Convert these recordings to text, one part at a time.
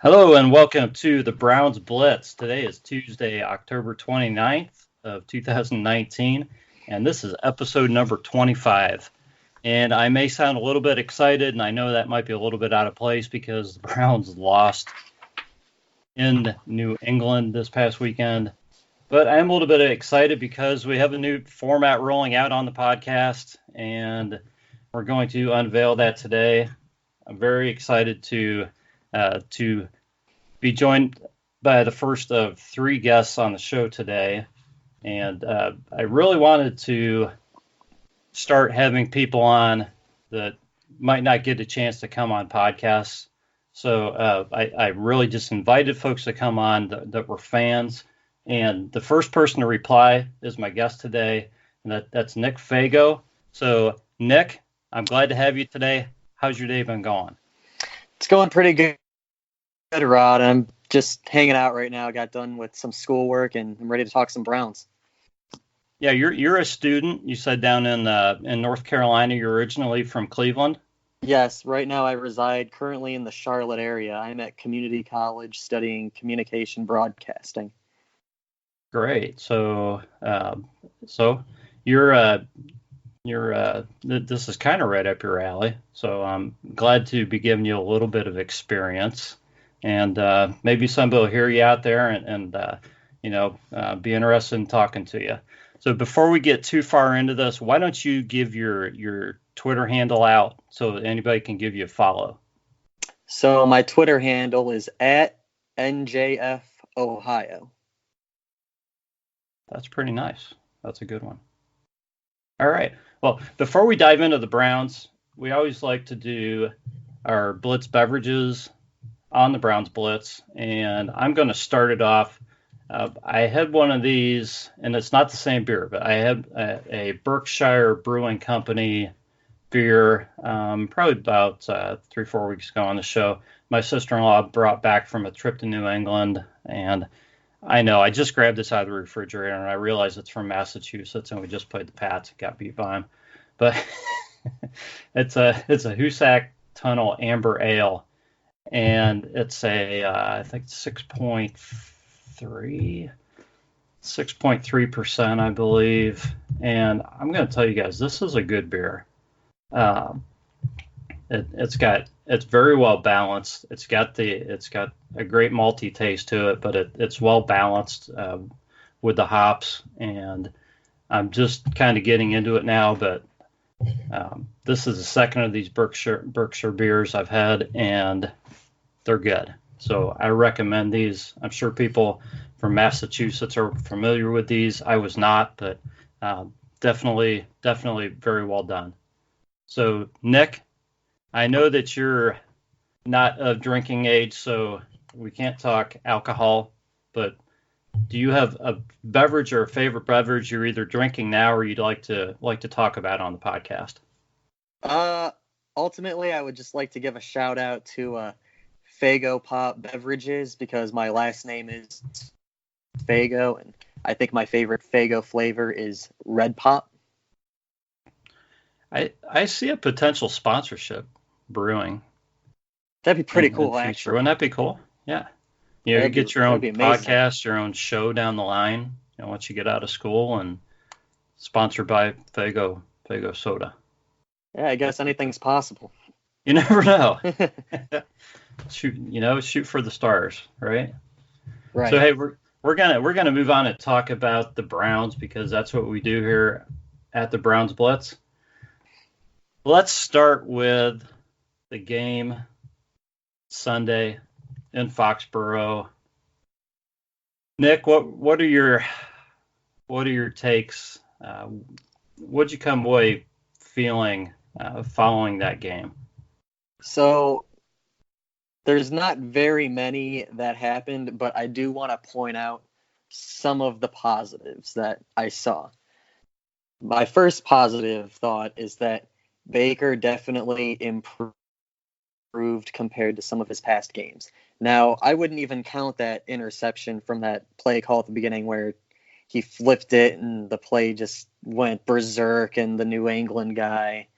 Hello and welcome to the Browns Blitz. Today is Tuesday, October 29th of 2019, and this is episode number 25. And I may sound a little bit excited, and I know that might be a little bit out of place because the Browns lost in New England this past weekend. But I am a little bit excited because we have a new format rolling out on the podcast, and we're going to unveil that today. I'm very excited to be joined by the first of three guests on the show today. And I really wanted to start having people on that might not get a chance to come on podcasts. So I really just invited folks to come on that were fans. And the first person to reply is my guest today, and that's Nick Fago. So, Nick, I'm glad to have you today. How's your day been going? It's going pretty good, Rod. I'm just hanging out right now. I got done with some schoolwork, and I'm ready to talk some Browns. Yeah, you're a student. You said down in North Carolina. You're originally from Cleveland. Yes, right now I reside currently in the Charlotte area. I'm at community college studying communication broadcasting. Great. So you're this is kind of right up your alley. So I'm glad to be giving you a little bit of experience, and maybe somebody will hear you out there and be interested in talking to you. So before we get too far into this, why don't you give your Twitter handle out so that anybody can give you a follow? So my Twitter handle is at NJF Ohio. That's pretty nice. That's a good one. All right. Well, before we dive into the Browns, we always like to do our Blitz beverages on the Browns Blitz, and I'm going to start it off. I had one of these, and it's not the same beer, but I had a Berkshire Brewing Company beer probably about 3-4 weeks ago on the show. My sister-in-law brought back from a trip to New England, and I know I just grabbed this out of the refrigerator, and I realized it's from Massachusetts, and we just played the Pats and got beat by them. But it's a Hoosac Tunnel Amber Ale, and it's I think 6.3%, I believe. And I'm going to tell you guys, this is a good beer. It's very well balanced. It's got a great malty taste to it, but it's well balanced with the hops. And I'm just kind of getting into it now, but this is the second of these Berkshire beers I've had, and they're good. So I recommend these. I'm sure people from Massachusetts are familiar with these. I was not, but definitely very well done. So, Nick, I know that you're not of drinking age, so we can't talk alcohol, but do you have a beverage or a favorite beverage you're either drinking now or you'd like to talk about on the podcast? Ultimately, I would just like to give a shout out to Fago Pop Beverages, because my last name is Fago, and I think my favorite Fago flavor is Red Pop. I see a potential sponsorship brewing. That'd be pretty cool, actually. Wouldn't that be cool? Yeah. You get your own podcast, your own show down the line, once you get out of school, and sponsored by Fago Soda. Yeah, I guess anything's possible. You never know. Shoot for the stars, right? Right. So hey, we're gonna move on and talk about the Browns, because that's what we do here at the Browns Blitz. Let's start with the game Sunday in Foxborough. Nick, what are your takes? What'd you come away feeling following that game? So there's not very many that happened, but I do want to point out some of the positives that I saw. My first positive thought is that Baker definitely improved compared to some of his past games. Now, I wouldn't even count that interception from that play call at the beginning where he flipped it and the play just went berserk and the New England guy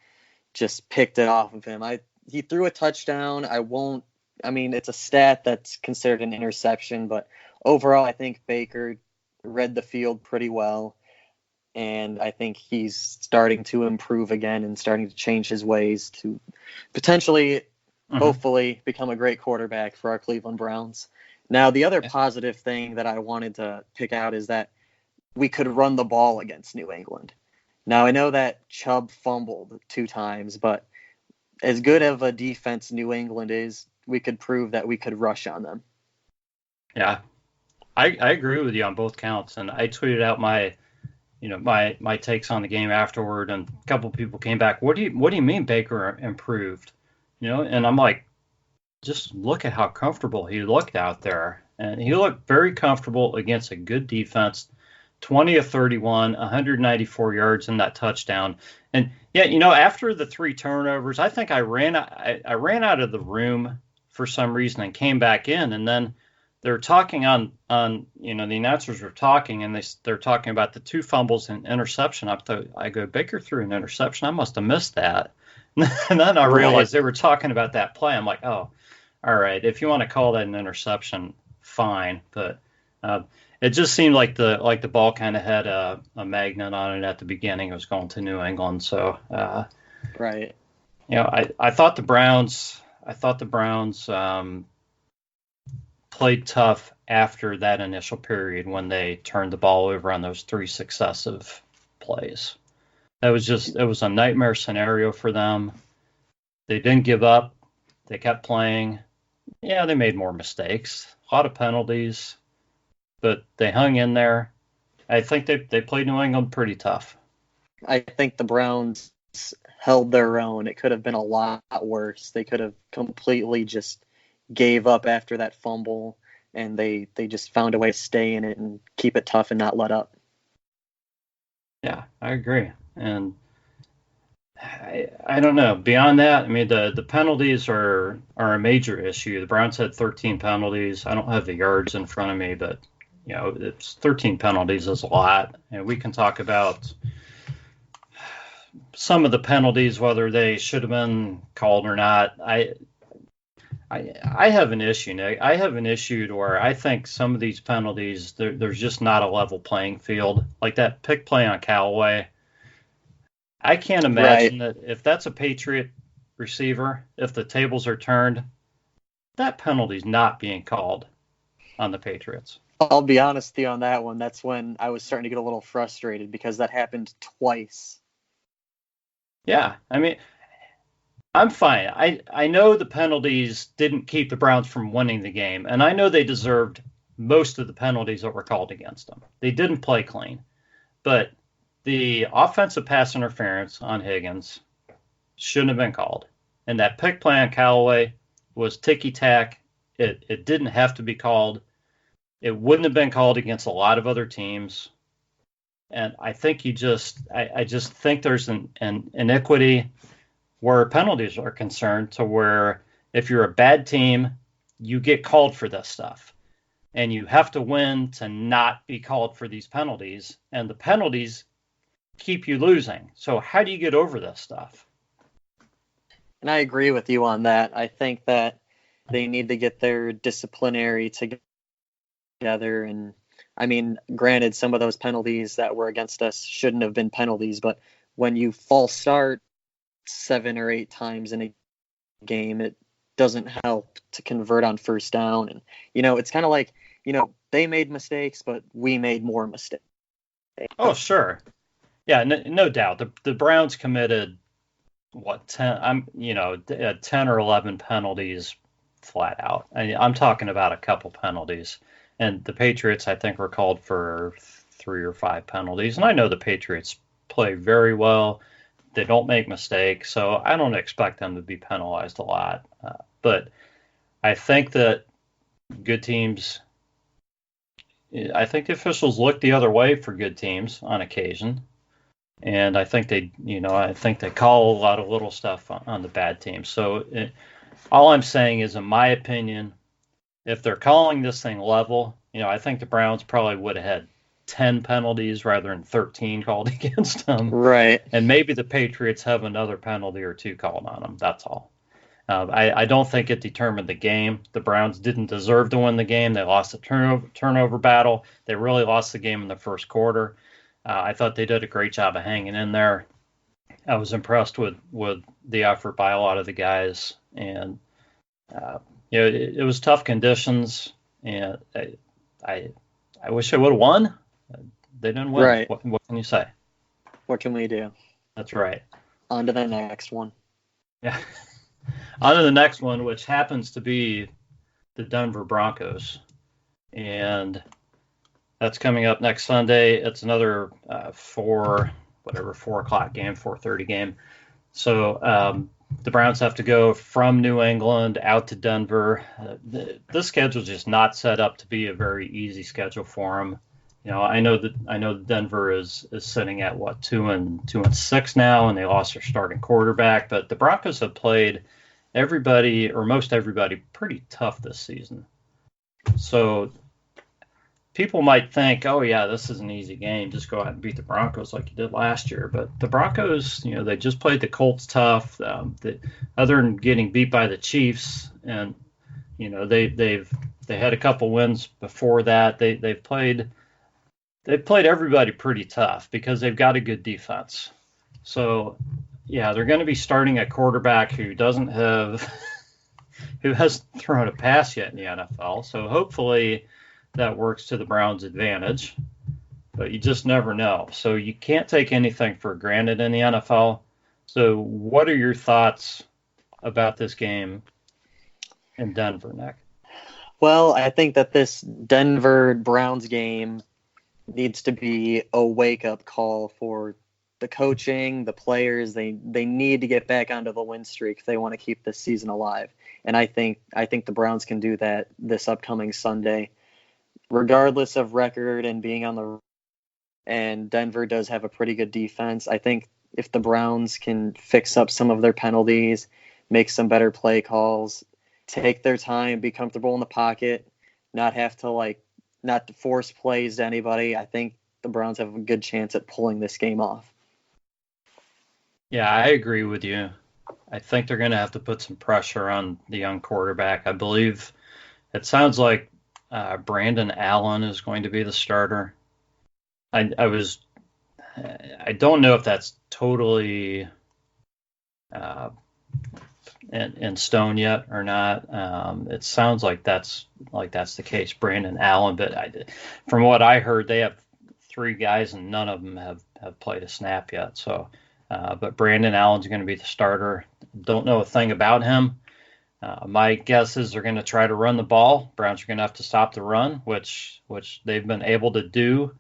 just picked it off of him. He threw a touchdown. I won't I mean, it's a stat that's considered an interception, but overall, I think Baker read the field pretty well. And I think he's starting to improve again and starting to change his ways to potentially, hopefully, become a great quarterback for our Cleveland Browns. Now, the other positive thing that I wanted to pick out is that we could run the ball against New England. Now, I know that Chubb fumbled 2 times, but as good of a defense New England is, we could prove that we could rush on them. Yeah, I agree with you on both counts, and I tweeted out my takes on the game afterward, and a couple people came back. What do you mean Baker improved? And I'm like, just look at how comfortable he looked out there, and he looked very comfortable against a good defense. 20 of 31, 194 yards in that touchdown. And yeah, after the 3 turnovers, I think I ran out of the room for some reason and came back in, and then they're talking on the announcers were talking, and they're talking about the 2 fumbles and interception. I go, Baker threw an interception. I must have missed that. And then I realized they were talking about that play. I'm like, oh, all right. If you want to call that an interception, fine. But it just seemed like the ball kind of had a magnet on it at the beginning. It was going to New England. So right. I thought the Browns played tough after that initial period when they turned the ball over on those 3 successive plays. It was a nightmare scenario for them. They didn't give up. They kept playing. Yeah, they made more mistakes, a lot of penalties, but they hung in there. I think they played New England pretty tough. I think the Browns held their own. It could have been a lot worse. They could have completely just gave up after that fumble, and they just found a way to stay in it and keep it tough and not let up. Yeah, I agree. And I don't know. Beyond that, I mean, the penalties are a major issue. The Browns had 13 penalties. I don't have the yards in front of me, but it's 13 penalties is a lot. And we can talk about some of the penalties, whether they should have been called or not. I have an issue, Nick. I have an issue to where I think some of these penalties, there's just not a level playing field. Like that pick play on Callaway. I can't imagine that if that's a Patriot receiver, if the tables are turned, that penalty's not being called on the Patriots. I'll be honest with you on that one. That's when I was starting to get a little frustrated because that happened twice. Yeah, I mean, I'm fine. I know the penalties didn't keep the Browns from winning the game, and I know they deserved most of the penalties that were called against them. They didn't play clean, but the offensive pass interference on Higgins shouldn't have been called. And that pick play on Callaway was ticky-tack. It didn't have to be called. It wouldn't have been called against a lot of other teams. And I think I just think there's an inequity where penalties are concerned, to where if you're a bad team, you get called for this stuff. And you have to win to not be called for these penalties. And the penalties keep you losing. So how do you get over this stuff? And I agree with you on that. I think that they need to get their disciplinary together. And I mean, granted, some of those penalties that were against us shouldn't have been penalties, but when you false start 7 or 8 times in a game, it doesn't help to convert on first down. And, it's kind of like, they made mistakes, but we made more mistakes. Oh, sure. Yeah, no doubt. The Browns committed 10 or 11 penalties flat out. I'm talking about a couple penalties, and the Patriots, I think, were called for 3 or 5 penalties. And I know the Patriots play very well. They don't make mistakes, so I don't expect them to be penalized a lot. But I think that good teams, I think the officials look the other way for good teams on occasion. And I think they call a lot of little stuff on the bad teams. So all I'm saying is, in my opinion, if they're calling this thing level, I think the Browns probably would have had 10 penalties rather than 13 called against them. Right. And maybe the Patriots have another penalty or 2 called on them. That's all. I don't think it determined the game. The Browns didn't deserve to win the game. They lost the turnover battle. They really lost the game in the first quarter. I thought they did a great job of hanging in there. I was impressed with the effort by a lot of the guys, and it was tough conditions, and I wish I would have won. They didn't win. Right. What can you say? What can we do? That's right. On to the next one. Yeah. On to the next one, which happens to be the Denver Broncos, and that's coming up next Sunday. It's another 4:00 game, 4:30 game. So the Browns have to go from New England out to Denver. This schedule is just not set up to be a very easy schedule for them. I know Denver is sitting at 2-6 now, and they lost their starting quarterback. But the Broncos have played everybody, or most everybody, pretty tough this season. So people might think, oh yeah, this is an easy game. Just go out and beat the Broncos like you did last year. But the Broncos, they just played the Colts tough. Other than getting beat by the Chiefs, and they had a couple wins before that. They've played everybody pretty tough because they've got a good defense. So yeah, they're going to be starting a quarterback who hasn't thrown a pass yet in the NFL. So hopefully that works to the Browns' advantage, but you just never know. So you can't take anything for granted in the NFL. So what are your thoughts about this game in Denver, Nick? Well, I think that this Denver Browns game needs to be a wake-up call for the coaching, the players. They need to get back onto the win streak if they want to keep this season alive. And I think the Browns can do that this upcoming Sunday, regardless of record and being on the. And Denver does have a pretty good defense. I think if the Browns can fix up some of their penalties, make some better play calls, take their time, be comfortable in the pocket, not have to not to force plays to anybody, I think the Browns have a good chance at pulling this game off. Yeah, I agree with you. I think they're going to have to put some pressure on the young quarterback. I believe it sounds like Brandon Allen is going to be the starter. I don't know if that's totally in stone yet or not. It sounds like that's the case, Brandon Allen. But from what I heard, they have 3 guys and none of them have played a snap yet. So, but Brandon Allen's going to be the starter. Don't know a thing about him. My guess is they're going to try to run the ball. Browns are going to have to stop the run, which they've been able to do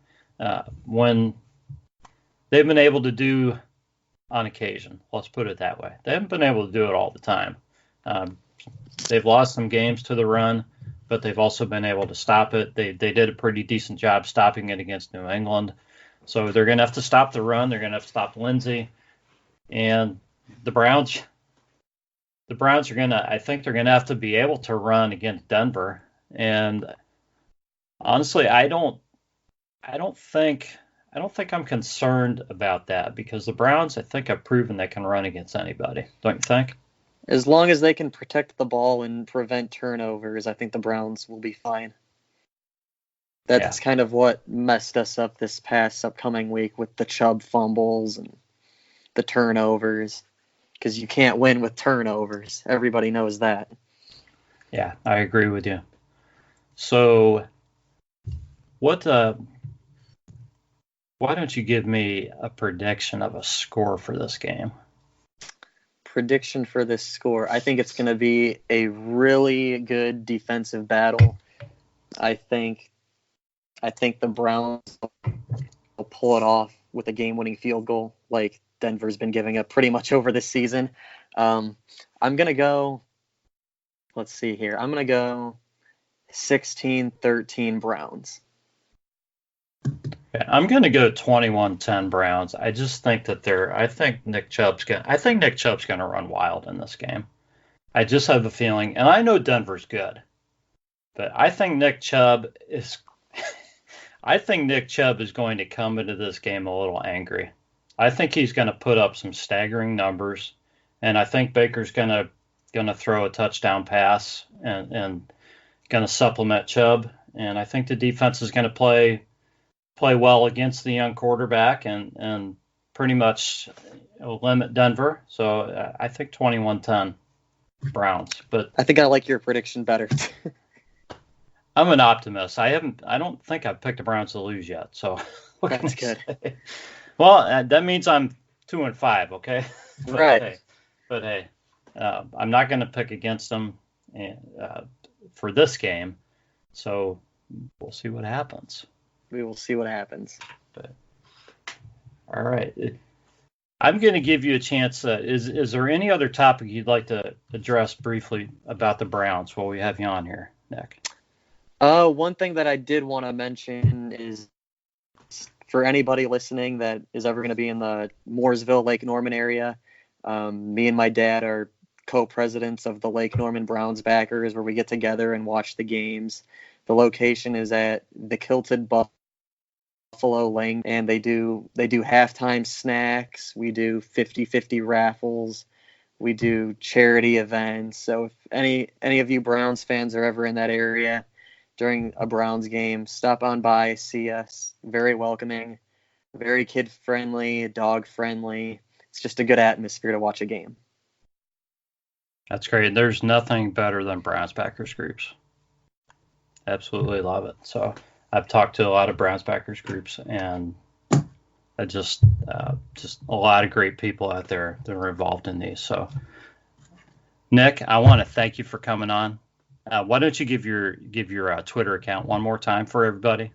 when they've been able to do on occasion. Let's put it that way. They haven't been able to do it all the time. They've lost some games to the run, but they've also been able to stop it. They did a pretty decent job stopping it against New England. So they're going to have to stop the run. They're going to have to stop Lindsey. And the Browns are going to, I think they're going to have to be able to run against Denver. And honestly, I don't think I'm concerned about that because the Browns, I think, have proven they can run against anybody. Don't you think? As long as they can protect the ball and prevent turnovers, I think the Browns will be fine. That's kind of what messed us up this past upcoming week with the Chubb fumbles and the turnovers, because you can't win with turnovers. Everybody knows that. Yeah, I agree with you. So why don't you give me a prediction of a score for this game? Prediction for this score. I think it's going to be a really good defensive battle. I think the Browns will pull it off with a game-winning field goal like Denver's been giving up pretty much over this season. I'm going to go, let's see here. I'm going to go 16-13 Browns. I'm going to go 21-10 Browns. I just think that I think Nick Chubb's going to run wild in this game. I just have a feeling, and I know Denver's good, but I think Nick Chubb is going to come into this game a little angry. I think he's going to put up some staggering numbers, and I think Baker's going to going to throw a touchdown pass and going to supplement Chubb. And I think the defense is going to play well against the young quarterback and pretty much limit Denver. So I think 21-10 Browns. But I think I like your prediction better. I'm an optimist. I don't think I've picked the Browns to lose yet. So what That's can I good. say? Well, that means I'm 2-5. Okay. Right. I'm not going to pick against them for this game. So we'll see what happens. We will see what happens. But, all right. I'm going to give you a chance. Is there any other topic you'd like to address briefly about the Browns while we have you on here, Nick? One thing that I did want to mention is for anybody listening that is ever going to be in the Mooresville, Lake Norman area, me and my dad are co-presidents of the Lake Norman Browns backers, where we get together and watch the games. The location is at the Kilted Buffalo Lane, and they do halftime snacks. We do 50-50 raffles. We do charity events. So if any of you Browns fans are ever in that area during a Browns game, stop on by, see us. Very welcoming, very kid friendly, dog friendly. It's just a good atmosphere to watch a game. That's great. There's nothing better than Browns backers groups. Absolutely love it. So I've talked to a lot of Browns backers groups, and just a lot of great people out there that are involved in these. So, Nick, I want to thank you for coming on. Why don't you give your Twitter account one more time for everybody?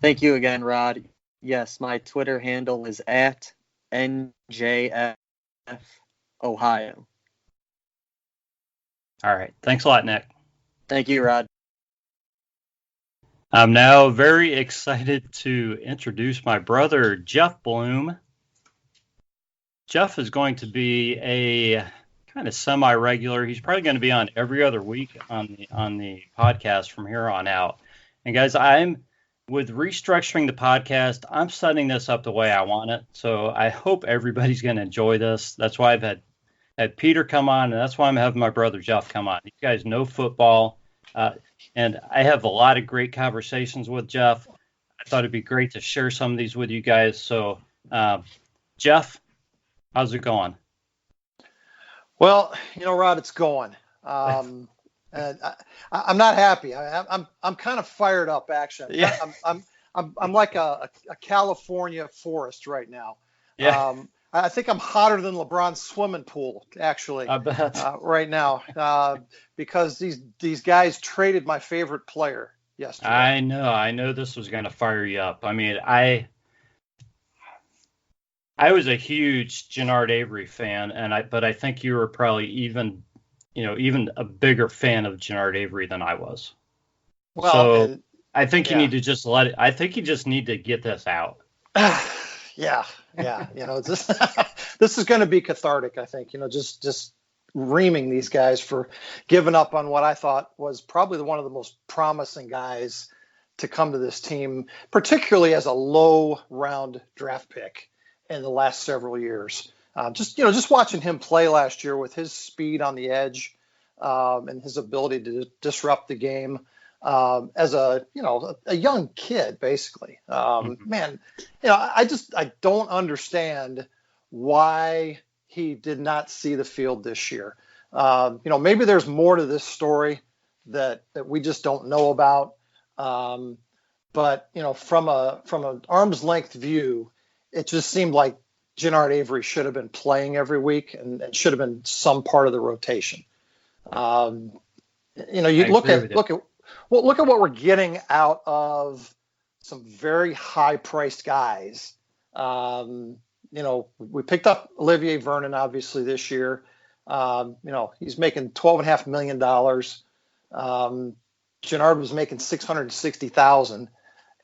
Thank you again, Rod. Yes, my Twitter handle is at NJF Ohio. All right. Thanks a lot, Nick. Thank you, Rod. I'm now very excited to introduce my brother, Jeff Bluhm. Jeff is going to be a kind of semi-regular. He's probably going to be on every other week on the podcast from here on out. And guys, with restructuring the podcast, I'm setting this up the way I want it. So I hope everybody's going to enjoy this. That's why I've had Peter come on, and that's why I'm having my brother Jeff come on. These guys know football, and I have a lot of great conversations with Jeff. I thought it'd be great to share some of these with you guys. So, Jeff, how's it going? Well, Rod, it's going. And I'm not happy. I'm kind of fired up, actually. Yeah. I'm like a California forest right now. Yeah. I think I'm hotter than LeBron's swimming pool, actually, I bet. right now, because these guys traded my favorite player yesterday. I know this was going to fire you up. I mean, I was a huge Genard Avery fan, but I think you were probably even a bigger fan of Genard Avery than I was. Well, so I think you need to just let it. I think you just need to get this out. Yeah. This is going to be cathartic, I think, just reaming these guys for giving up on what I thought was probably one of the most promising guys to come to this team, particularly as a low round draft pick in the last several years. Just watching him play last year with his speed on the edge and his ability to disrupt the game. As a young kid, basically, man, I don't understand why he did not see the field this year. Maybe there's more to this story that we just don't know about. But from an arm's length view, it just seemed like Genard Avery should have been playing every week and should have been some part of the rotation. Look at what we're getting out of some very high-priced guys. We picked up Olivier Vernon, obviously, this year. He's making $12.5 million. Genard was making $660,000.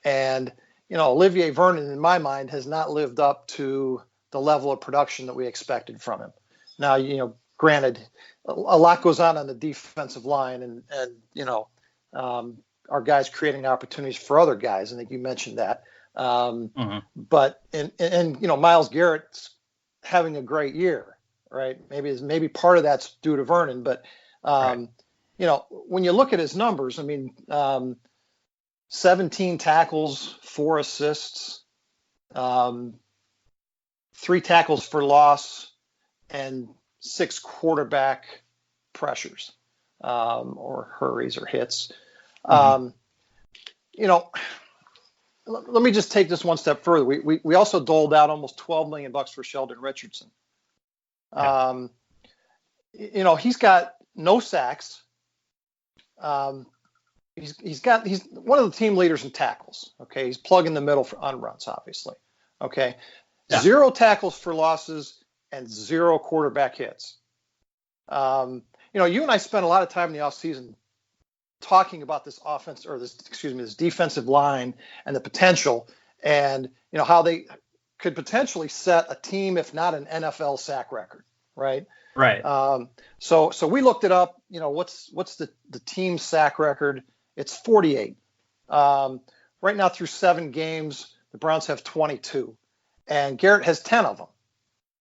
And, Olivier Vernon, in my mind, has not lived up to the level of production that we expected from him. Now, granted, a lot goes on the defensive line and our guys creating opportunities for other guys. I think you mentioned that. But Myles Garrett's having a great year. right? Maybe part of that's due to Vernon, but Right. when you look at his numbers, I mean, 17 tackles, 4 assists, 3 tackles for loss, and 6 quarterback pressures, or hurries or hits. Mhm. You know, let me just take this one step further. We also doled out almost $12 million for Sheldon Richardson. Yeah. He's got no sacks. He's one of the team leaders in tackles. Okay, he's plugging the middle on runs, obviously. Okay, Yeah. 0 tackles for losses and 0 quarterback hits. You and I spent a lot of time in the offseason talking about this offense, or this defensive line and the potential, and how they could potentially set a team, if not an NFL sack record, right? Right. So we looked it up. What's the team sack record? It's 48. Right now, through 7 games, the Browns have 22, and Garrett has 10 of them.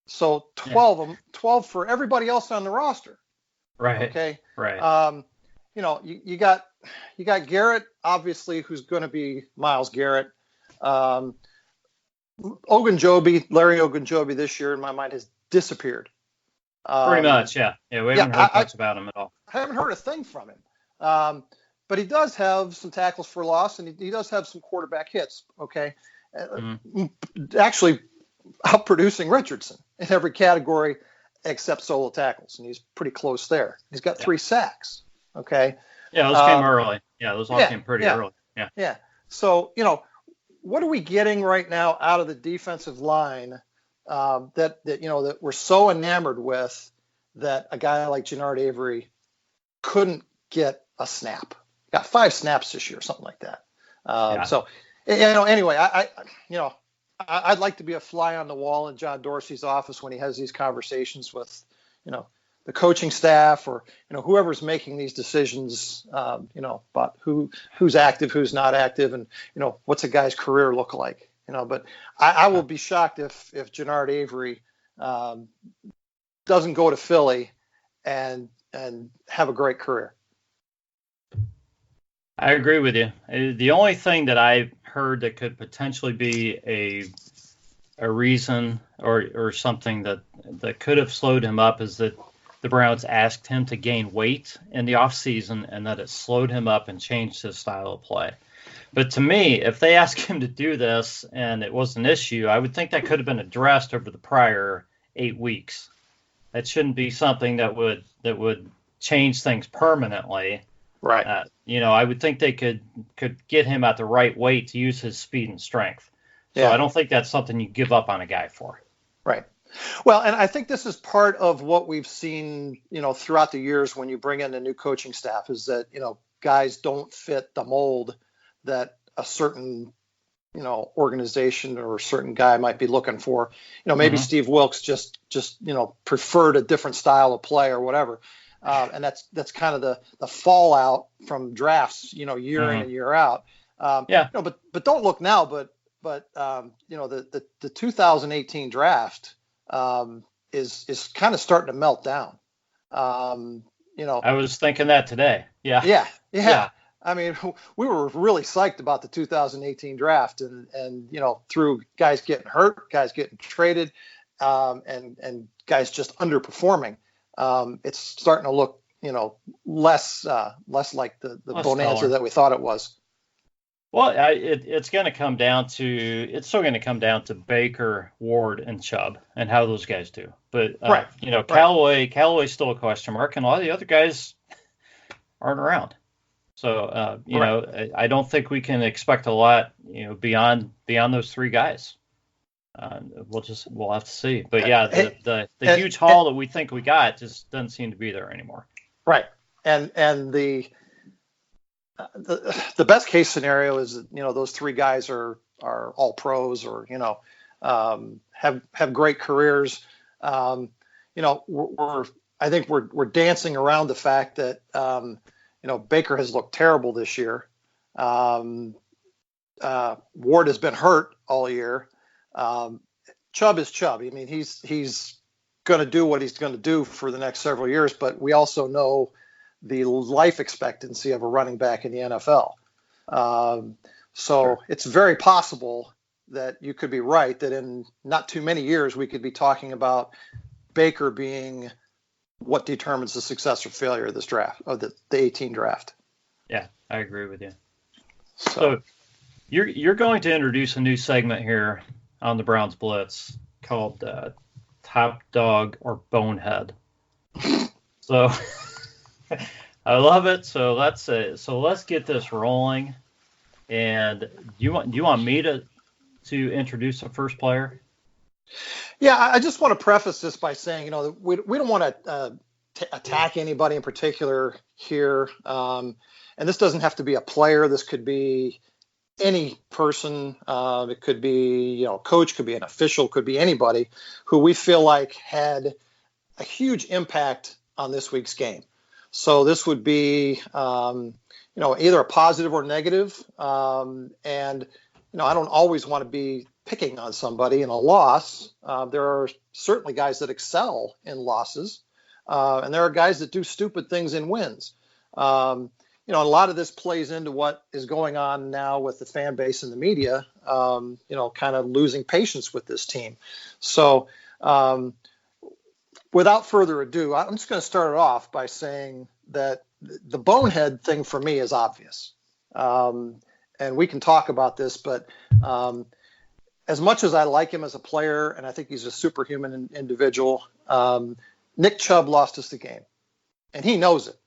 So 12 of them, 12 for everybody else on the roster. Right. Okay. Right. You got Garrett, obviously, who's going to be Myles Garrett. Larry Ogunjobi this year, in my mind, has disappeared. Pretty much, yeah. Yeah, we haven't heard much about him at all. I haven't heard a thing from him. But he does have some tackles for loss, and he does have some quarterback hits, okay? Actually, outproducing Richardson in every category except solo tackles, and he's pretty close there. He's got 3 sacks, okay? Yeah, those came early. Yeah, those all came pretty early. Yeah. Yeah. So, what are we getting right now out of the defensive line that we're so enamored with that a guy like Genard Avery couldn't get a snap? Got 5 snaps this year, something like that. So, anyway, I'd like to be a fly on the wall in John Dorsey's office when he has these conversations with, the coaching staff, or whoever's making these decisions, about who's active, who's not active, and what's a guy's career look like. But I will be shocked if Genard Avery doesn't go to Philly and have a great career. I agree with you. The only thing that I heard that could potentially be a reason or something that could have slowed him up is that the Browns asked him to gain weight in the offseason, and that it slowed him up and changed his style of play. But to me, if they asked him to do this and it was an issue, I would think that could have been addressed over the prior 8 weeks. That shouldn't be something that would change things permanently. Right. I would think they could get him at the right weight to use his speed and strength. So Yeah. I don't think that's something you give up on a guy for. Right. Well, and I think this is part of what we've seen, throughout the years when you bring in a new coaching staff, is that, guys don't fit the mold that a certain, organization or a certain guy might be looking for. Maybe Steve Wilkes just preferred a different style of play or whatever. And that's kind of the fallout from drafts, year in and year out. But don't look now, but the 2018 draft is kind of starting to melt down. I was thinking that today. Yeah. Yeah. I mean, we were really psyched about the 2018 draft, and through guys getting hurt, guys getting traded, and guys just underperforming. It's starting to look, less like the bonanza color that we thought it was. Well, it's going to come down to it's still going to come down to Baker, Ward, and Chubb and how those guys do. But Right. Callaway's still a question mark, and a lot of the other guys aren't around. So I don't think we can expect a lot beyond those 3 guys. We'll have to see. But yeah, the huge haul that we think we got just doesn't seem to be there anymore. Right. And the best case scenario is that, those 3 guys are all pros, or have great careers. I think we're dancing around the fact that Baker has looked terrible this year. Ward has been hurt all year. Chubb is Chubb. I mean, he's going to do what he's going to do for the next several years, but we also know the life expectancy of a running back in the NFL. So it's very possible that you could be right, that in not too many years we could be talking about Baker being what determines the success or failure of this draft, of the 18 draft. Yeah, I agree with you. So you're going to introduce a new segment here on the Browns Blitz called Top Dog or Bonehead. So I love it. So let's get this rolling. And do you want me to introduce the first player? Yeah, I just want to preface this by saying, we don't want to attack anybody in particular here. And this doesn't have to be a player. This could be any person. It could be, coach, could be an official, could be anybody who we feel like had a huge impact on this week's game. So this would be, either a positive or negative. And I don't always want to be picking on somebody in a loss. There are certainly guys that excel in losses, and there are guys that do stupid things in wins. A lot of this plays into what is going on now with the fan base and the media, kind of losing patience with this team. So without further ado, I'm just going to start it off by saying that the bonehead thing for me is obvious. And we can talk about this, but as much as I like him as a player, and I think he's a superhuman individual, Nick Chubb lost us the game, and he knows it.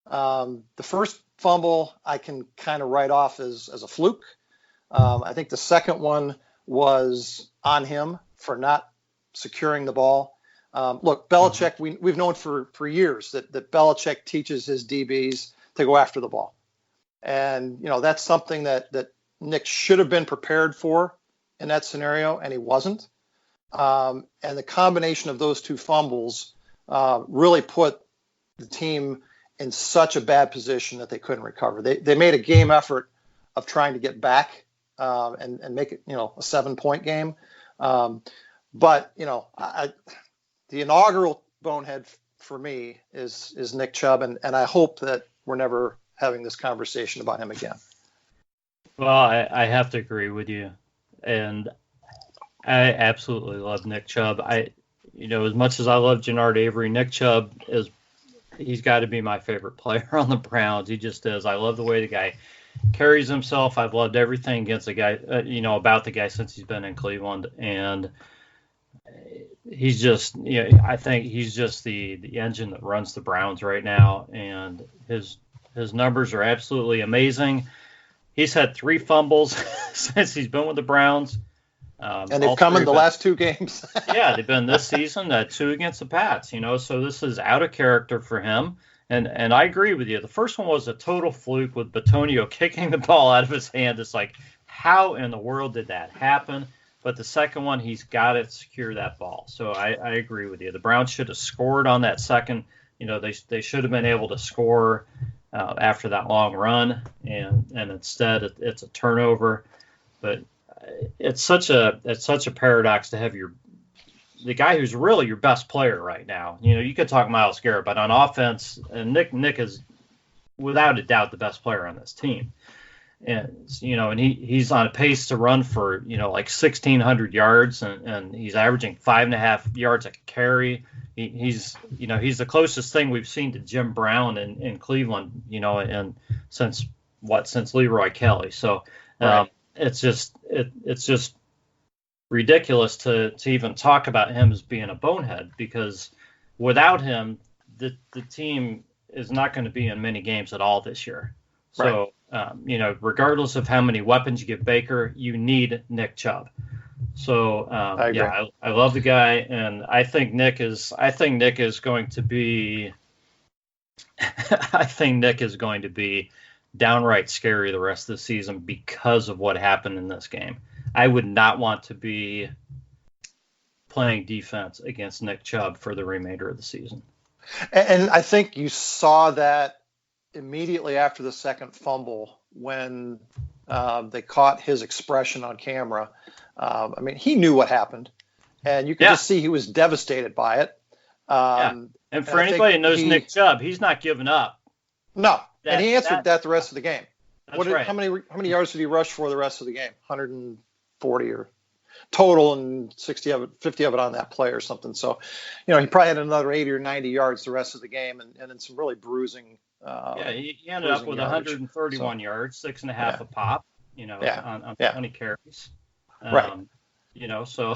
The first fumble I can kind of write off as a fluke. I think the second one was on him for not securing the ball. Look, Belichick, we've known for years that Belichick teaches his DBs to go after the ball. And, that's something that Nick should have been prepared for in that scenario, and he wasn't. And the combination of those two fumbles really put the team in such a bad position that they couldn't recover. They made a game effort of trying to get back and make it, a 7-point game. But the inaugural bonehead for me is Nick Chubb, and I hope that we're never having this conversation about him again. Well, I have to agree with you, and I absolutely love Nick Chubb. As much as I love Genard Avery, Nick Chubb he's got to be my favorite player on the Browns. He just is. I love the way the guy carries himself. I've loved everything against the guy, about the guy since he's been in Cleveland, and he's just, I think he's just the engine that runs the Browns right now, and his numbers are absolutely amazing. He's had 3 fumbles since he's been with the Browns. And they've come in the last 2 games. Yeah, they've been this season, 2 against the Pats, so this is out of character for him. And I agree with you. The first one was a total fluke with Batonio kicking the ball out of his hand. It's like, how in the world did that happen? But the second one, he's got to secure that ball. So I agree with you. The Browns should have scored on that second. They should have been able to score after that long run, and instead it's a turnover. But it's such a paradox to have the guy who's really your best player right now. You could talk Myles Garrett, but on offense, and Nick is without a doubt the best player on this team. And he's on a pace to run for like 1,600 yards, and he's averaging 5.5 yards a carry. He's the closest thing we've seen to Jim Brown in Cleveland, and since Leroy Kelly. So right. It's just ridiculous to even talk about him as being a bonehead, because without him, the team is not going to be in many games at all this year. So, regardless of how many weapons you give Baker, you need Nick Chubb. So, I love the guy, and I think Nick is going to be, downright scary the rest of the season because of what happened in this game. I would not want to be playing defense against Nick Chubb for the remainder of the season. And I think you saw that immediately after the second fumble when they caught his expression on camera. He knew what happened, and you could just see he was devastated by it. And for anybody who knows Nick Chubb, he's not giving up. No, and he answered that the rest of the game. That's right. How many yards did he rush for the rest of the game? 140 or total, and 50 of it on that play or something. So, he probably had another 80 or 90 yards the rest of the game, and then some really bruising. He ended up with 131 yards, 6.5 a pop. On 20 carries. Right. So.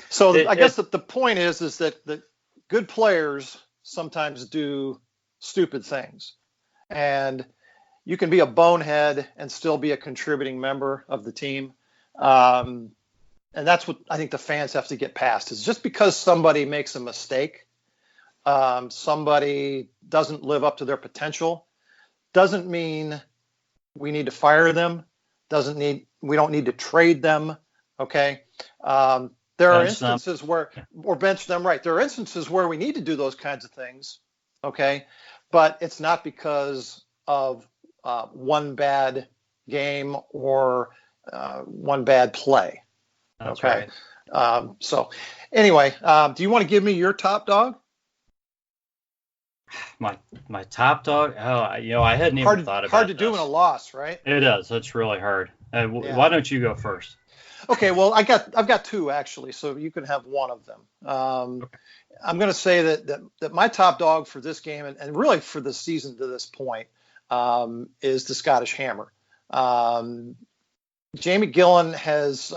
So I guess the point is that the good players sometimes do stupid things, and you can be a bonehead and still be a contributing member of the team. And that's what I think the fans have to get past, is just because somebody makes a mistake, somebody doesn't live up to their potential, doesn't mean we need to fire them, we don't need to trade them. Okay. There are instances or bench them, right? There are instances where we need to do those kinds of things, okay? But it's not because of one bad game or one bad play. That's okay. Right. So anyway, do you want to give me your top dog? My top dog? Oh, I hadn't even thought about it. Hard to do in a loss, right? It is. It's really hard. Why don't you go first? Okay, well, I've got two actually, so you can have one of them. Okay. I'm going to say that my top dog for this game and really for the season to this point is the Scottish Hammer. Jamie Gillan has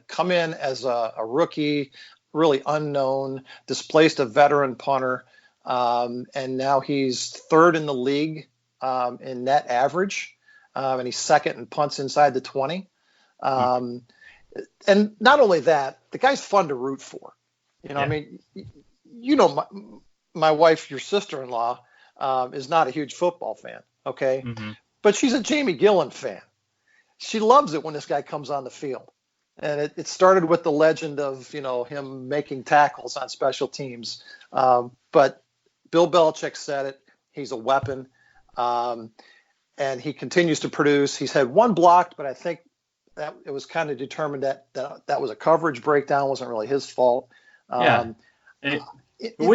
come in as a rookie, really unknown, displaced a veteran punter, and now he's third in the league in net average, and he's second in punts inside the 20. And not only that, the guy's fun to root for. I mean, my wife, your sister-in-law, is not a huge football fan, okay? Mm-hmm. But she's a Jamie Gillan fan. She loves it when this guy comes on the field. And it started with the legend of, him making tackles on special teams. But Bill Belichick said it. He's a weapon. And he continues to produce. He's had one blocked, but I think that it was kind of determined that was a coverage breakdown. Wasn't really his fault. We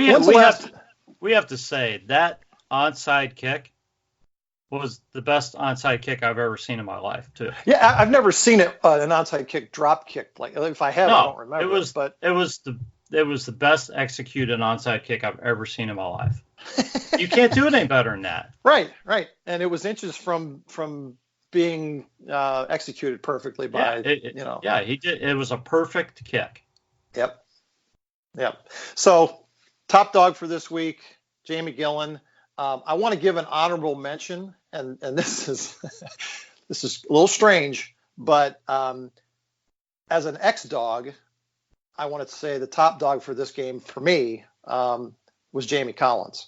have to say that onside kick was the best onside kick I've ever seen in my life, too. Yeah, I've never seen it an onside kick drop kick. Like if I have, I don't remember. It was the best executed onside kick I've ever seen in my life. You can't do it any better than that. Right. And it was inches from being executed perfectly by, Yeah, he did. It was a perfect kick. Yep. So top dog for this week, Jamie Gillan. I want to give an honorable mention, and this is this is a little strange, but as an ex-dog, I wanted to say the top dog for this game for me was Jamie Collins.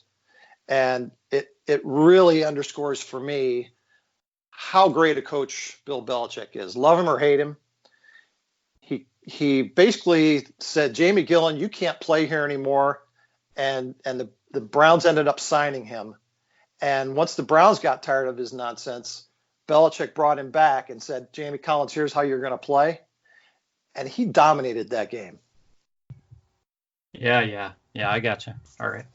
And it really underscores for me how great a coach Bill Belichick is. Love him or hate him. He basically said, Jamie Gillan, you can't play here anymore. And the Browns ended up signing him. And once the Browns got tired of his nonsense, Belichick brought him back and said, Jamie Collins, here's how you're going to play. And he dominated that game. Yeah, I got you. All right.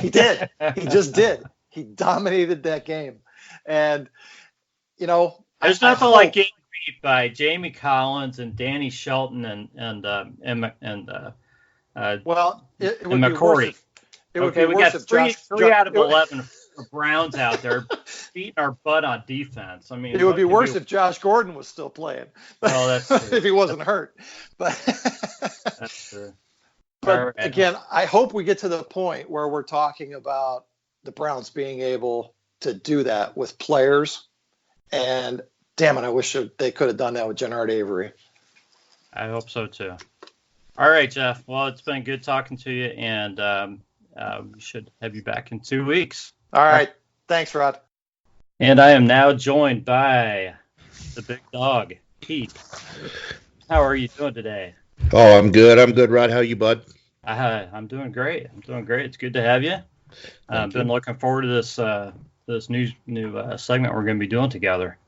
He did. He just did. He dominated that game. And, there's nothing like getting beat by Jamie Collins and Danny Shelton and McCourty. We got three out of 11 Browns out there beating our butt on defense. I mean, it would be worse if Josh Gordon was still playing. Oh, that's true. If he wasn't hurt. But that's true. But again, I hope we get to the point where we're talking about the Browns being able to do that with players. And damn it, I wish they could have done that with Genard Avery. I hope so too. All right, Jeff. Well, it's been good talking to you, and we should have you back in 2 weeks. All right. Thanks, Rod. And I am now joined by the big dog, Heath. How are you doing today? Oh, I'm good, Rod. How are you, bud? I'm doing great. It's good to have you. I've been looking forward to this new segment we're going to be doing together.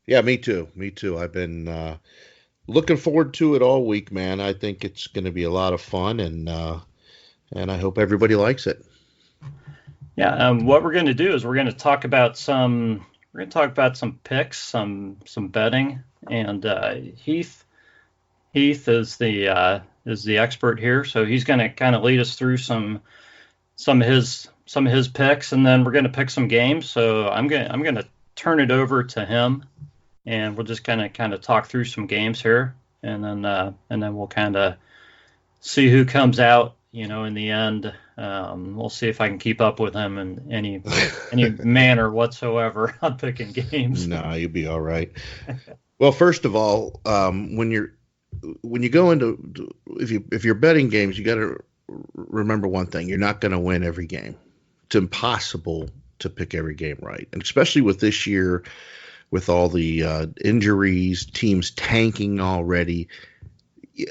Yeah, me too. I've been Looking forward to it all week, man. I think it's going to be a lot of fun, and I hope everybody likes it. Yeah. What we're going to do is we're going to talk about some picks, some betting, and Heath is the expert here, so he's going to kind of lead us through some of his picks, and then we're going to pick some games. So I'm going to turn it over to him, and we'll just kind of talk through some games here, and then we'll kind of see who comes out. In the end, we'll see if I can keep up with him in any manner whatsoever on picking games. No, you'll be all right. Well, first of all, when you go into if you're betting games, you got to remember one thing: you're not going to win every game. It's impossible to pick every game right, and especially with this year, with all the injuries, teams tanking already.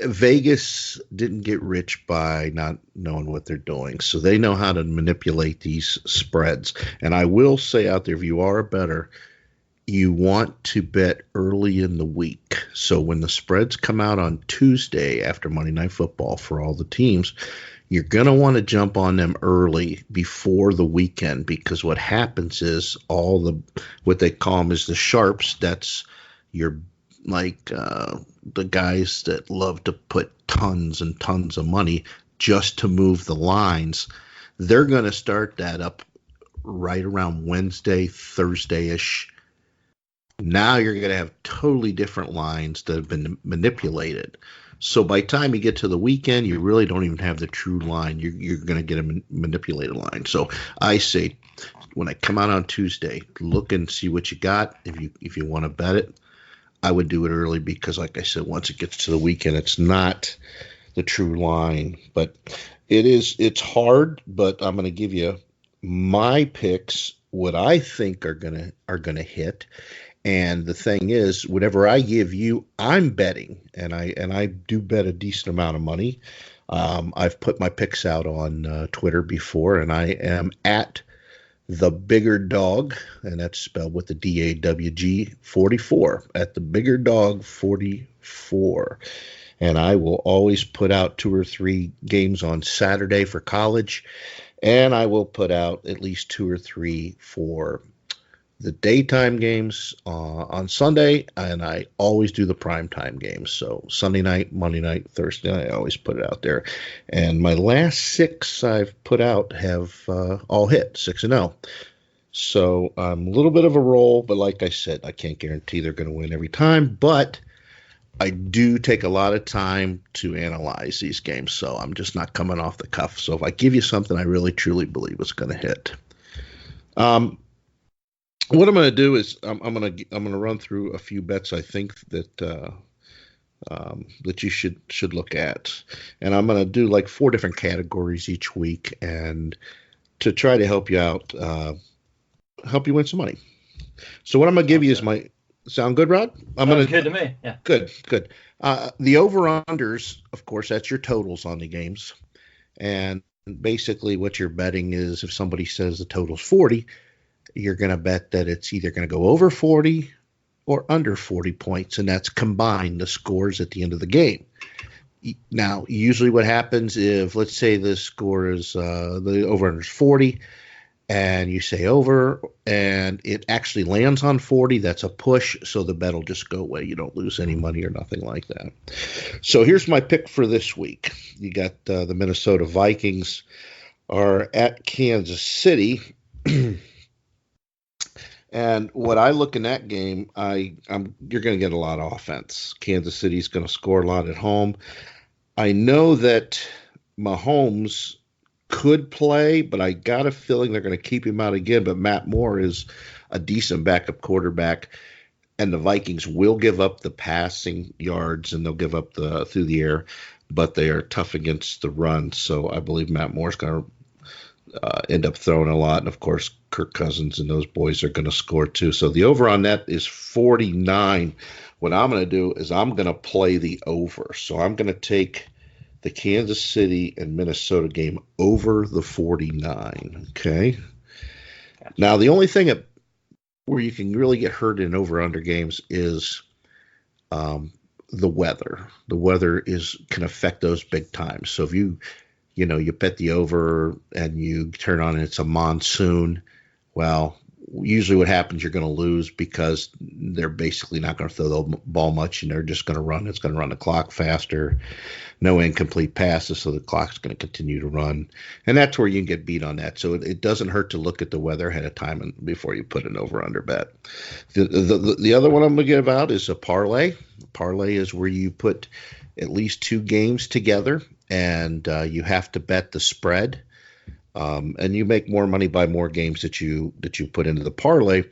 Vegas didn't get rich by not knowing what they're doing, so they know how to manipulate these spreads. And I will say out there, if you are a bettor, you want to bet early in the week. So when the spreads come out on Tuesday after Monday Night Football for all the teams, you're going to want to jump on them early before the weekend, because what happens is what they call them is the sharps. That's your the guys that love to put tons and tons of money just to move the lines. They're going to start that up right around Wednesday, Thursday-ish. Now you're going to have totally different lines that have been manipulated. So by the time you get to the weekend, you really don't even have the true line. You're going to get a manipulated line. So I say, when I come out on Tuesday, look and see what you got. If you want to bet it, I would do it early, because, like I said, once it gets to the weekend, it's not the true line. But it's hard. But I'm going to give you my picks, what I think are gonna hit. And the thing is, whatever I give you, I'm betting, and I do bet a decent amount of money. I've put my picks out on Twitter before, and I am at the bigger dog, and that's spelled with the DAWG 44, at the bigger dog 44. And I will always put out 2 or 3 games on Saturday for college, and I will put out at least 2 or 3 for the daytime games on Sunday, and I always do the primetime games. So Sunday night, Monday night, Thursday night, I always put it out there. And my last 6 I've put out have all hit, 6-0. So I'm a little bit of a roll, but like I said, I can't guarantee they're going to win every time. But I do take a lot of time to analyze these games, so I'm just not coming off the cuff. So if I give you something I really, truly believe is going to hit. What I'm going to do is I'm going to run through a few bets I think that that you should look at, and I'm going to do like 4 different categories each week, and to try to help you out, help you win some money. So what I'm going to give you is my sound good, Rod? Sounds good to me. Yeah. Good. The over-unders, of course, that's your totals on the games, and basically what you're betting is if somebody says the total's 40. You're going to bet that it's either going to go over 40 or under 40 points, and that's combined the scores at the end of the game. Now, usually what happens if, let's say the score is the over-under is 40, and you say over, and it actually lands on 40, that's a push, so the bet will just go away. You don't lose any money or nothing like that. So here's my pick for this week. You got the Minnesota Vikings are at Kansas City. And what I look in that game, you're going to get a lot of offense. Kansas City's going to score a lot at home. I know that Mahomes could play, but I got a feeling they're going to keep him out again. But Matt Moore is a decent backup quarterback, and the Vikings will give up the passing yards and they'll give up the through the air, but they are tough against the run. So I believe Matt Moore's going to end up throwing a lot, and of course Kirk Cousins and those boys are going to score too. So the over on that is 49. What I'm going to do is I'm going to play the over. So I'm going to take the Kansas City and Minnesota game over the 49. Okay. Gotcha. Now the only thing where you can really get hurt in over-under games is the weather. The weather can affect those big times. So if you bet the over and you turn on and it's a monsoon, well, usually what happens, you're going to lose because they're basically not going to throw the ball much, and they're just going to run. It's going to run the clock faster. No incomplete passes, so the clock's going to continue to run. And that's where you can get beat on that. So it doesn't hurt to look at the weather ahead of time before you put an over-under bet. The other one I'm going to give out is a parlay. Parlay is where you put at least 2 games together, and you have to bet the spread. And you make more money by more games that you put into the parlay,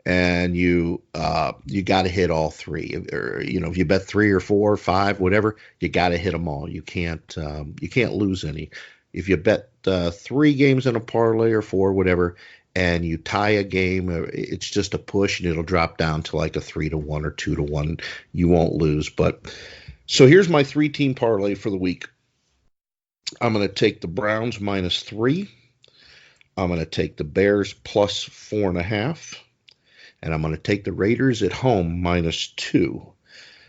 and you got to hit all 3. Or if you bet 3 or 4 or 5, whatever, you got to hit them all. You can't lose any. If you bet 3 games in a parlay or 4, whatever, and you tie a game, it's just a push, and it'll drop down to like a 3-1 or 2-1. You won't lose. But so here's my 3-team parlay for the week. I'm going to take the Browns -3. I'm going to take the Bears +4.5. And I'm going to take the Raiders at home -2.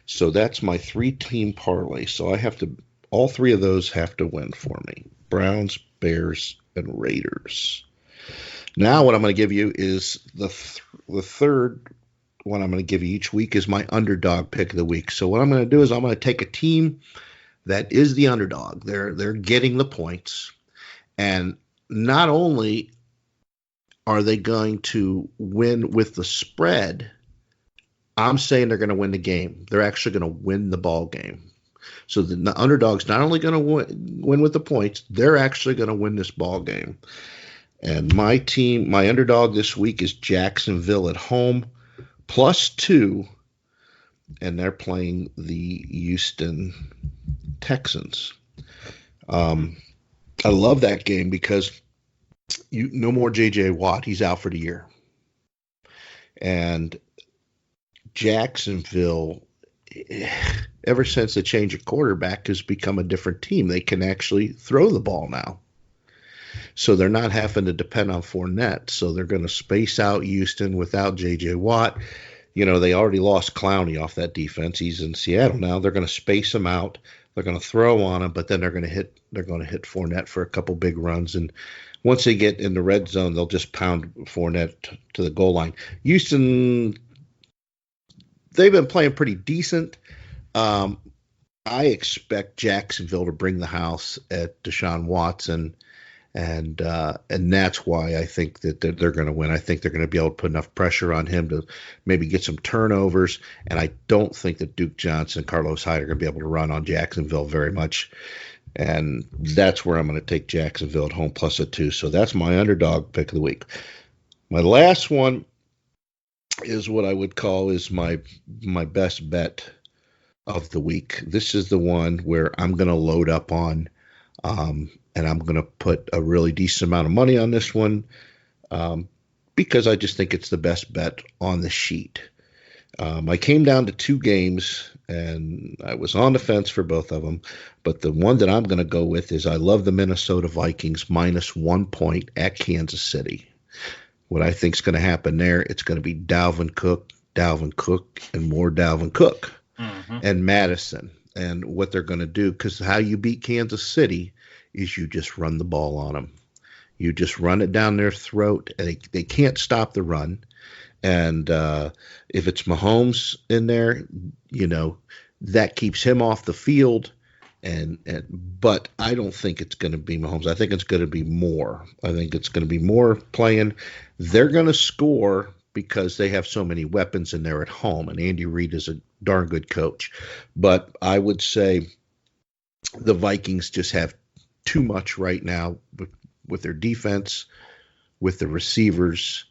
So that's my 3-team parlay. So all 3 of those have to win for me. Browns, Bears, and Raiders. Now what I'm going to give you is the third one I'm going to give you each week is my underdog pick of the week. So what I'm going to do is I'm going to take a team that is the underdog. They're getting the points. And not only are they going to win with the spread, I'm saying they're going to win the game. They're actually going to win the ball game. So the underdog's not only going to win with the points, they're actually going to win this ball game. And my underdog this week is Jacksonville at home +2. And they're playing the Houston Texans. I love that game because no more J.J. Watt. He's out for the year. And Jacksonville, ever since the change of quarterback, has become a different team. They can actually throw the ball now. So they're not having to depend on Fournette. So they're going to space out Houston without J.J. Watt. They already lost Clowney off that defense. He's in Seattle now. They're going to space him out. They're going to throw on him, but then they're going to hit Fournette for a couple big runs. And once they get in the red zone, they'll just pound Fournette to the goal line. Houston, they've been playing pretty decent. I expect Jacksonville to bring the house at Deshaun Watson. And that's why I think that they're going to win. I think they're going to be able to put enough pressure on him to maybe get some turnovers. And I don't think that Duke Johnson and Carlos Hyde are going to be able to run on Jacksonville very much. And that's where I'm going to take Jacksonville at home +2. So that's my underdog pick of the week. My last one is what I would call is my best bet of the week. This is the one where I'm going to load up on and I'm going to put a really decent amount of money on this one because I just think it's the best bet on the sheet. I came down to 2 games, and I was on the fence for both of them. But the one that I'm going to go with is I love the Minnesota Vikings -1 point at Kansas City. What I think is going to happen there, it's going to be Dalvin Cook, and more Dalvin Cook and Madison. And what they're going to do, because how you beat Kansas City is you just run the ball on them. You just run it down their throat, and they can't stop the run. And if it's Mahomes in there, that keeps him off the field. But I don't think it's going to be Mahomes. I think it's going to be more. I think it's going to be more playing. They're going to score because they have so many weapons in there at home, and Andy Reid is a darn good coach. But I would say the Vikings just have too much right now with their defense, with the receivers.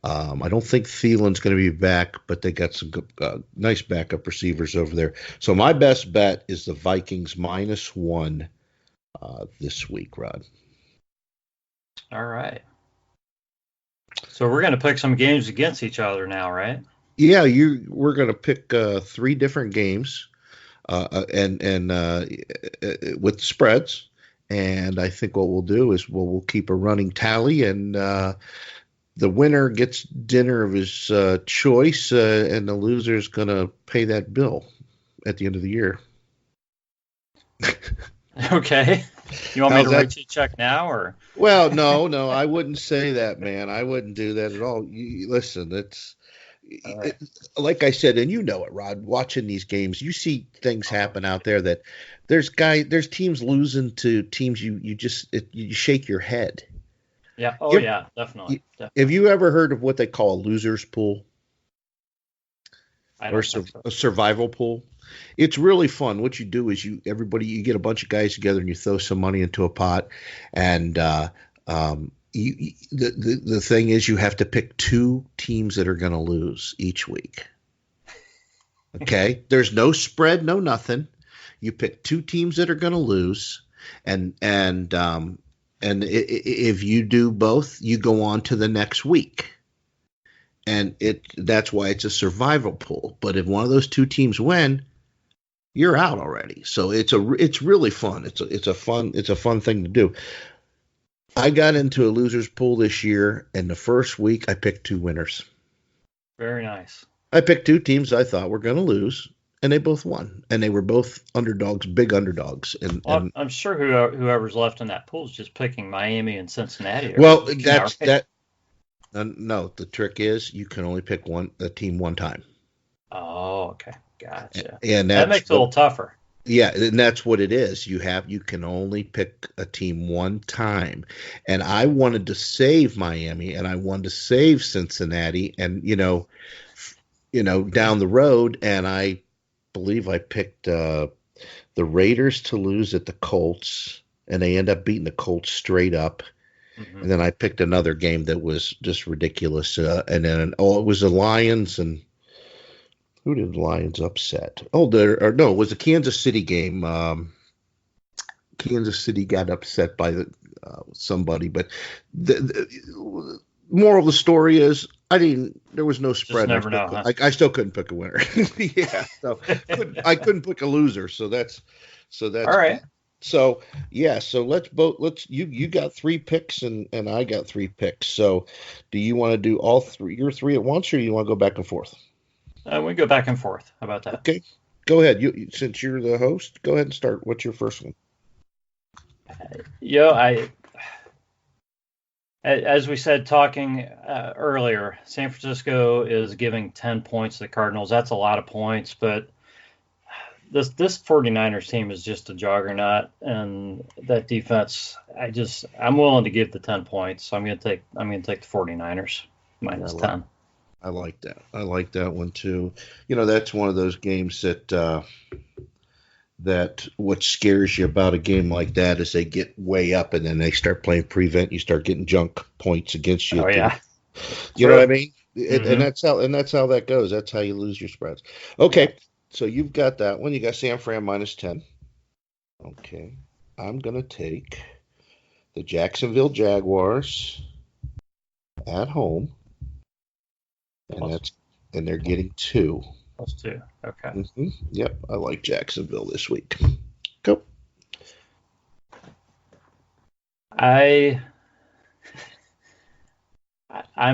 I don't think Thielen's going to be back, but they got some nice backup receivers over there. So my best bet is the Vikings -1 this week, Rod. All right. So we're going to pick some games against each other now, right? Yeah, we're going to pick 3 different games and with the spreads. And I think what we'll do is we'll keep a running tally, and the winner gets dinner of his choice, and the loser's going to pay that bill. at the end of the year. Okay. You want me to write you a check now, or? Well, no, I wouldn't say that, man. I wouldn't do that at all. Listen, Right. like I said, and you know it, Rod. Watching these games, you see things happen out there that there's teams losing to teams you shake your head. Yeah. Oh, yeah, definitely. Have you ever heard of what they call a loser's pool? Or a survival pool? It's really fun. What you do is you get a bunch of guys together and you throw some money into a pot, and the thing is you have to pick 2 teams that are going to lose each week. Okay, there's no spread, no nothing. You pick 2 teams that are going to lose, and if you do both, you go on to the next week. And that's why it's a survival pool. But if one of those 2 teams win, you're out already. So it's really fun. It's a fun thing to do. I got into a losers pool this year, and the first week I picked 2 winners. Very nice. I picked 2 teams I thought were going to lose, and they both won. And they were both underdogs, big underdogs. And I'm sure whoever's left in that pool is just picking Miami and Cincinnati. Well, that's that. No, the trick is you can only pick a team one time. Oh, okay. Gotcha. And that makes it a little tougher. Yeah, and that's what it is. You can only pick a team one time. And I wanted to save Miami, and I wanted to save Cincinnati, and down the road, and I believe I picked the Raiders to lose at the Colts, and they end up beating the Colts straight up. Mm-hmm. And then I picked another game that was just ridiculous. And then, it was the Lions, and who did the Lions upset? It was the Kansas City game. Kansas City got upset by somebody. But the moral of the story is there was no spread. Just never know, huh? I still couldn't pick a winner. Yeah. So I couldn't pick a loser. So that's all right. So you got 3 picks and I got 3 picks. So do you want to do all 3 your 3 at once, or do you want to go back and forth? We go back and forth. How about that? Okay, go ahead. Since you're the host, go ahead and start. What's your first one? As we said talking earlier, San Francisco is giving 10 points to the Cardinals. That's a lot of points, but this 49ers team is just a juggernaut, and that defense, I'm willing to give the 10 points. So I'm going to take the 49ers minus 10. I like that. I like that one too. That's one of those games that what scares you about a game like that is they get way up and then they start playing prevent. You start getting junk points against you. Oh yeah. You know what I mean? Mm-hmm. And that's how that goes. That's how you lose your spreads. Okay. So you've got that one. You got San Fran minus 10. Okay. I'm going to take the Jacksonville Jaguars at home. And they're getting 2. +2. Okay. Mm-hmm. Yep. I like Jacksonville this week. Go. I'm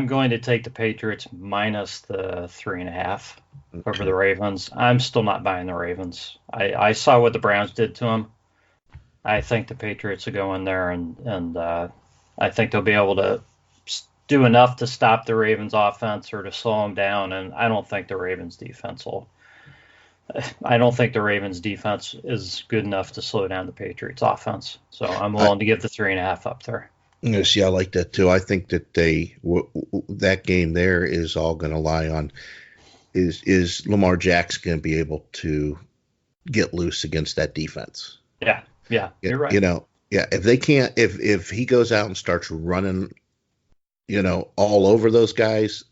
going to take the Patriots minus the 3.5 over the Ravens. I'm still not buying the Ravens. I saw what the Browns did to them. I think the Patriots will go in there and I think they'll be able to do enough to stop the Ravens offense or to slow them down. And I don't think the Ravens defense is good enough to slow down the Patriots offense. So I'm willing to give the 3.5 up there. See, I like that too. I think that that game there is all going to lie on is Lamar Jackson going to be able to get loose against that defense? Yeah, you're right. If they can't, if he goes out and starts running, all over those guys,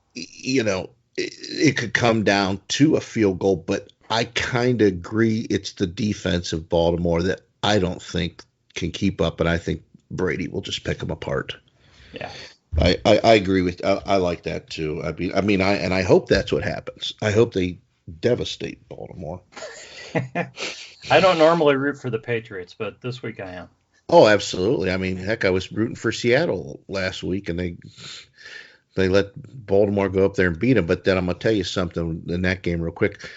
it could come down to a field goal. But I kind of agree it's the defense of Baltimore that I don't think can keep up, and I think Brady will just pick them apart. Yeah, I agree with. I like that too. I hope that's what happens. I hope they devastate Baltimore. I don't normally root for the Patriots, but this week I am. Oh, absolutely. Heck, I was rooting for Seattle last week, and they let Baltimore go up there and beat them. But then I'm going to tell you something in that game real quick.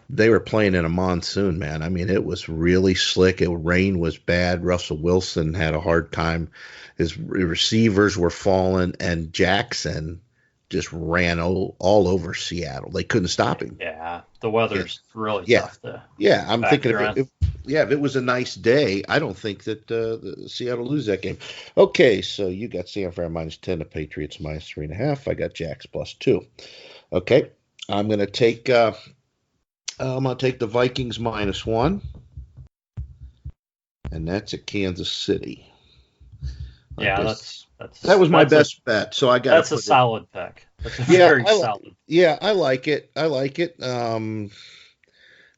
They were playing in a monsoon, man. I mean, it was really slick. Rain was bad. Russell Wilson had a hard time. His receivers were falling, and Jackson just ran all over Seattle. They couldn't stop him. Yeah, the weather's really Yeah. tough to Yeah, I'm thinking factor in. if it was a nice day, I don't think that the Seattle lose that game. Okay, so you got San Fran -10, the Patriots -3.5. I got Jacks +2. Okay, I'm gonna take the Vikings -1, and that's at Kansas City. Yeah, that was my best bet. So I got that's a solid pick. That's a very solid. Yeah, I like it.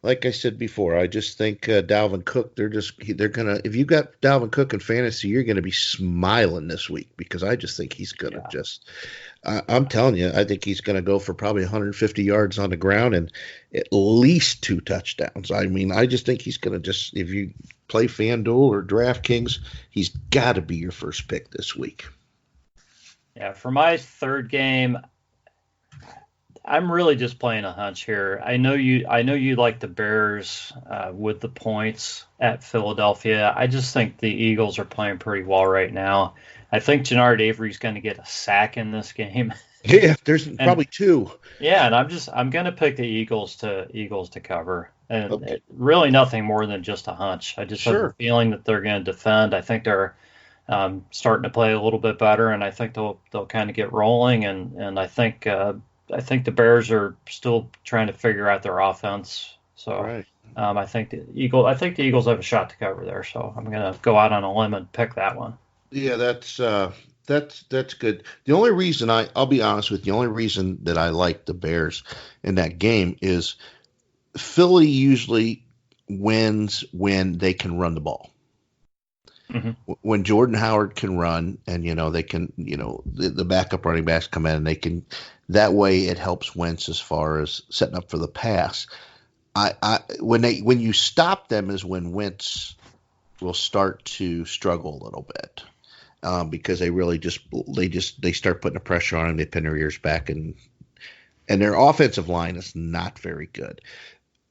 Like I said before, I just think Dalvin Cook. They're gonna. If you got Dalvin Cook in fantasy, you're gonna be smiling this week because I just think he's gonna I'm telling you, I think he's gonna go for probably 150 yards on the ground and at least 2 touchdowns. I mean, I just think he's gonna if you play FanDuel or DraftKings, he's got to be your first pick this week. Yeah, for my third game, I'm really just playing a hunch here. I know you like the Bears with the points at Philadelphia. I just think the Eagles are playing pretty well right now. I think Genard Avery's going to get a sack in this game. Yeah, there's probably 2. Yeah, and I'm going to pick the Eagles to cover. And really nothing more than just a hunch. I just have a feeling that they're going to defend. I think they're starting to play a little bit better, and I think they'll kind of get rolling. And I think the Bears are still trying to figure out their offense. So I think the Eagles have a shot to cover there. So I'm going to go out on a limb and pick that one. Yeah, that's good. The only reason I'll be honest with you, the only reason that I like the Bears in that game is Philly usually wins when they can run the ball. Mm-hmm. When Jordan Howard can run and, they can, the backup running backs come in and they can, that way it helps Wentz as far as setting up for the pass. When you stop them is when Wentz will start to struggle a little bit. Because they start putting the pressure on him, they pin their ears back, and their offensive line is not very good.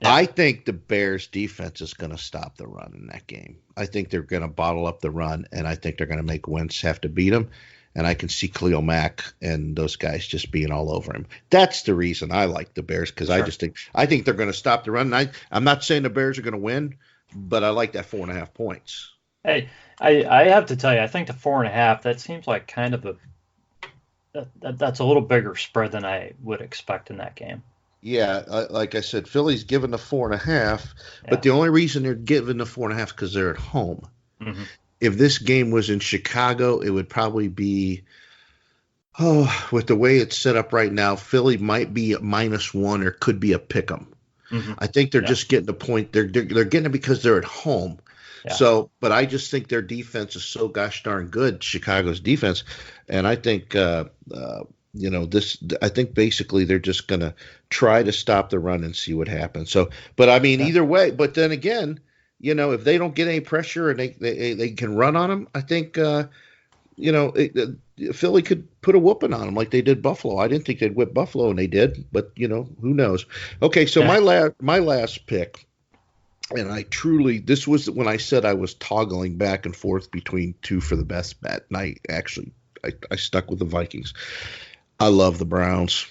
Yeah. I think the Bears defense is going to stop the run in that game. I think they're going to bottle up the run, and I think they're going to make Wentz have to beat him. And I can see Khalil Mack and those guys just being all over him. That's the reason I like the Bears because I think they're going to stop the run. And I'm not saying the Bears are going to win, but I like that 4.5 points. Hey, I have to tell you, I think the 4.5, that seems like kind of that's a little bigger spread than I would expect in that game. Yeah, like I said, Philly's given the 4.5, but the only reason they're giving the 4.5 is because they're at home. Mm-hmm. If this game was in Chicago, it would probably be, with the way it's set up right now, Philly might be at -1 or could be a pick 'em. Mm-hmm. I think they're just getting the point. They're getting it because they're at home. Yeah. So, but I just think their defense is so gosh darn good, Chicago's defense, and I think I think basically they're just going to try to stop the run and see what happens. So, but I mean, either way, but then again, if they don't get any pressure and they can run on them, I think, Philly could put a whooping on them like they did Buffalo. I didn't think they'd whip Buffalo, and they did, but who knows? Okay, so my last pick, and this was when I said I was toggling back and forth between 2 for the best bet, and I stuck with the Vikings. I love the Browns.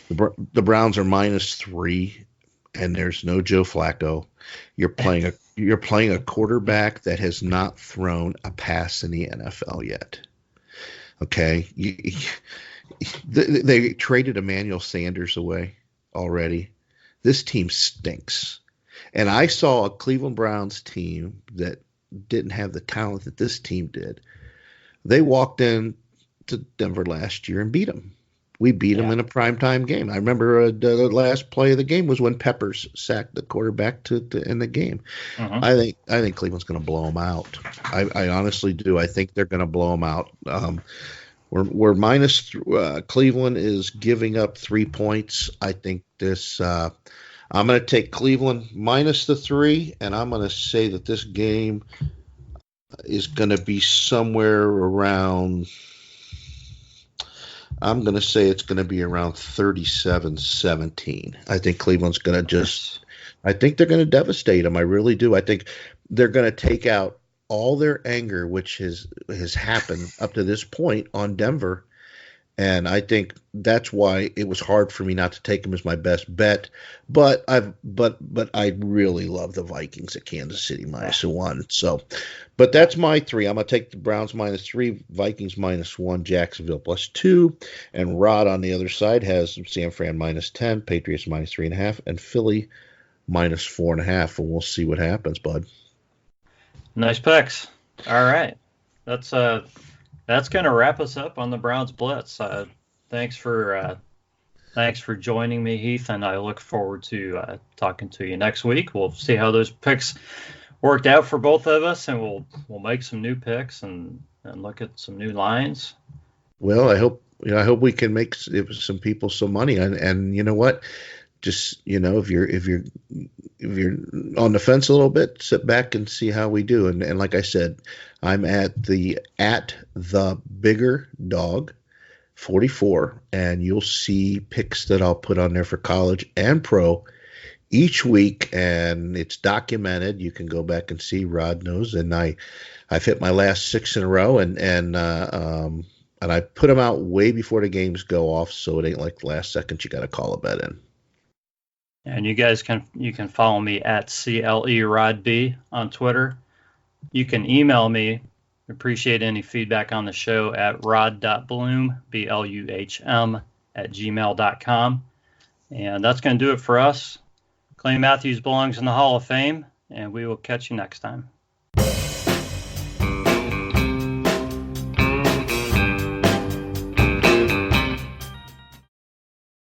The Browns are -3, and there's no Joe Flacco. You're playing a quarterback that has not thrown a pass in the NFL yet. Okay, they traded Emmanuel Sanders away already. This team stinks, and I saw a Cleveland Browns team that didn't have the talent that this team did. They walked in to Denver last year and beat them. We beat them in a primetime game. I remember the last play of the game was when Peppers sacked the quarterback to end the game. Mm-hmm. I think Cleveland's going to blow them out. I honestly do. I think they're going to blow them out. We're minus. Cleveland is giving up 3 points. I think this. I'm going to take Cleveland -3, and I'm going to say that this game is going to be somewhere around. I'm going to say it's going to be around 37-17. I think Cleveland's going to I think they're going to devastate them. I really do. I think they're going to take out all their anger, which has happened up to this point on Denver. And I think that's why it was hard for me not to take them as my best bet. But I really love the Vikings at Kansas City -1. So, but that's my 3. I'm gonna take the Browns -3, Vikings -1, Jacksonville +2, and Rod on the other side has San Fran -10, Patriots -3.5, and Philly -4.5. And we'll see what happens, bud. Nice picks. All right, that's going to wrap us up on the Browns Blitz. Thanks for joining me, Heath, and I look forward to talking to you next week. We'll see how those picks worked out for both of us, and we'll make some new picks and look at some new lines. Well, I hope we can make some people some money, and you know what? Just if you're on the fence a little bit, sit back and see how we do. And like I said, I'm at the bigger dog 44, and you'll see picks that I'll put on there for college and pro each week, and it's documented. You can go back and see. Rod knows, and I've hit my last 6 in a row, and I put them out way before the games go off, so it ain't like the last second you got to call a bet in. And you guys can follow me at CLERodB on Twitter. You can email me. Appreciate any feedback on the show at rod.bluhm, BLUHM, @gmail.com. And that's going to do it for us. Clay Matthews belongs in the Hall of Fame, and we will catch you next time.